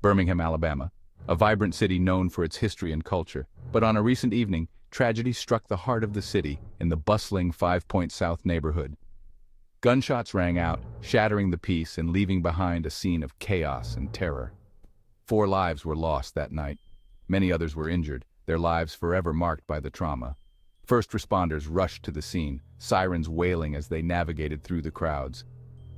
Birmingham, Alabama, a vibrant city known for its history and culture. But on a recent evening, tragedy struck the heart of the city in the bustling 5 Point South neighborhood. Gunshots rang out, shattering the peace and leaving behind a scene of chaos and terror. 4 lives were lost that night. Many others were injured, their lives forever marked by the trauma. First responders rushed to the scene, sirens wailing as they navigated through the crowds.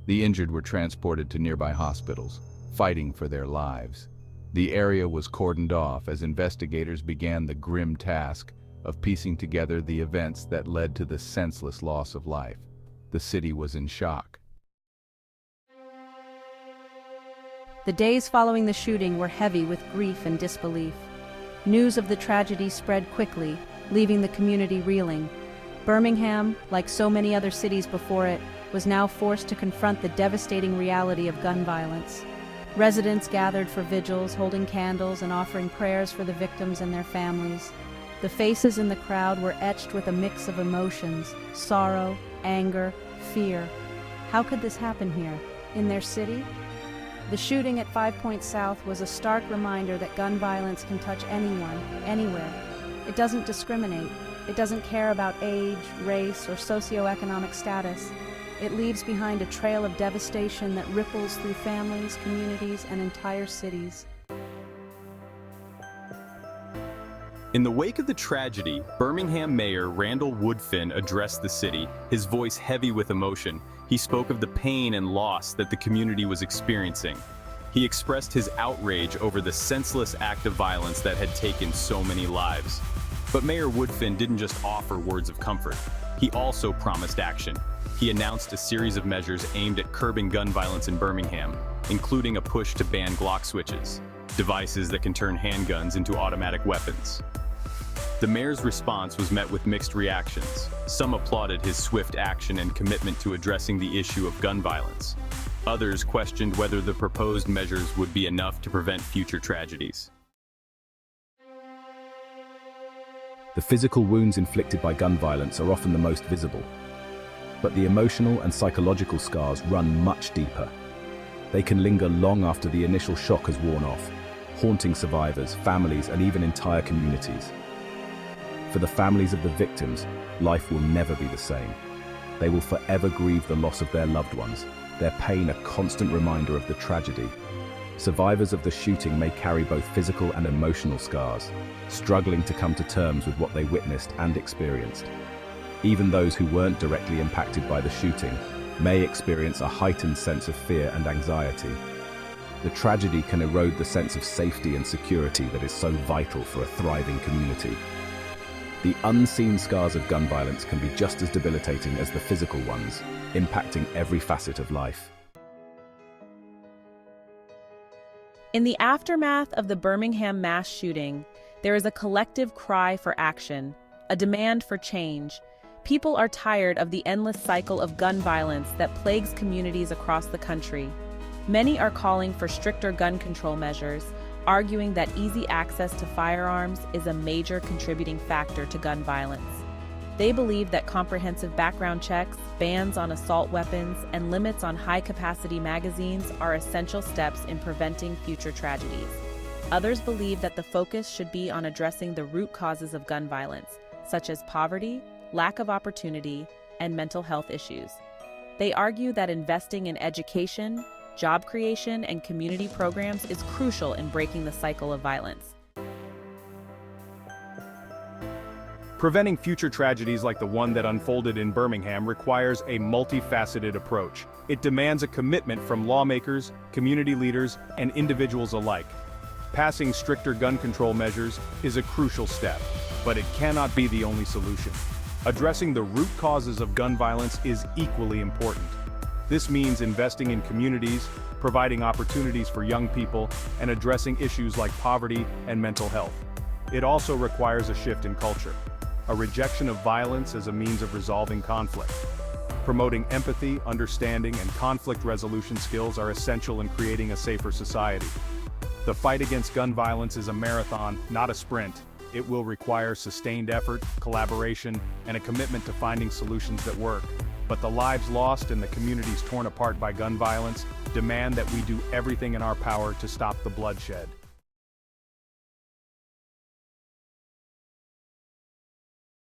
The injured were transported to nearby hospitals, fighting for their lives. The area was cordoned off as investigators began the grim task of piecing together the events that led to the senseless loss of life. The city was in shock. The days following the shooting were heavy with grief and disbelief. News of the tragedy spread quickly, leaving the community reeling. Birmingham, like so many other cities before it, was now forced to confront the devastating reality of gun violence. Residents gathered for vigils, holding candles and offering prayers for the victims and their families. The faces in the crowd were etched with a mix of emotions: sorrow, anger, fear. How could this happen here, in their city? The shooting at 5 Point South was a stark reminder that gun violence can touch anyone, anywhere. It doesn't discriminate. It doesn't care about age, race, or socioeconomic status. It leaves behind a trail of devastation that ripples through families, communities, and entire cities. In the wake of the tragedy, Birmingham Mayor Randall Woodfin addressed the city, his voice heavy with emotion. He spoke of the pain and loss that the community was experiencing. He expressed his outrage over the senseless act of violence that had taken so many lives. But Mayor Woodfin didn't just offer words of comfort. He also promised action. He announced a series of measures aimed at curbing gun violence in Birmingham, including a push to ban Glock switches, devices that can turn handguns into automatic weapons. The mayor's response was met with mixed reactions. Some applauded his swift action and commitment to addressing the issue of gun violence. Others questioned whether the proposed measures would be enough to prevent future tragedies. The physical wounds inflicted by gun violence are often the most visible, but the emotional and psychological scars run much deeper. They can linger long after the initial shock has worn off, haunting survivors, families, and even entire communities. For the families of the victims, life will never be the same. They will forever grieve the loss of their loved ones, their pain a constant reminder of the tragedy. Survivors of the shooting may carry both physical and emotional scars, struggling to come to terms with what they witnessed and experienced. Even those who weren't directly impacted by the shooting may experience a heightened sense of fear and anxiety. The tragedy can erode the sense of safety and security that is so vital for a thriving community. The unseen scars of gun violence can be just as debilitating as the physical ones, impacting every facet of life. In the aftermath of the Birmingham mass shooting, there is a collective cry for action, a demand for change. People are tired of the endless cycle of gun violence that plagues communities across the country. Many are calling for stricter gun control measures, arguing that easy access to firearms is a major contributing factor to gun violence. They believe that comprehensive background checks, bans on assault weapons, and limits on high-capacity magazines are essential steps in preventing future tragedies. Others believe that the focus should be on addressing the root causes of gun violence, such as poverty, lack of opportunity, and mental health issues. They argue that investing in education, job creation, and community programs is crucial in breaking the cycle of violence. Preventing future tragedies like the one that unfolded in Birmingham requires a multifaceted approach. It demands a commitment from lawmakers, community leaders, and individuals alike. Passing stricter gun control measures is a crucial step, but it cannot be the only solution. Addressing the root causes of gun violence is equally important. This means investing in communities, providing opportunities for young people, and addressing issues like poverty and mental health. It also requires a shift in culture, a rejection of violence as a means of resolving conflict. Promoting empathy, understanding, and conflict resolution skills are essential in creating a safer society. The fight against gun violence is a marathon, not a sprint. It will require sustained effort, collaboration, and a commitment to finding solutions that work. But the lives lost and the communities torn apart by gun violence demand that we do everything in our power to stop the bloodshed.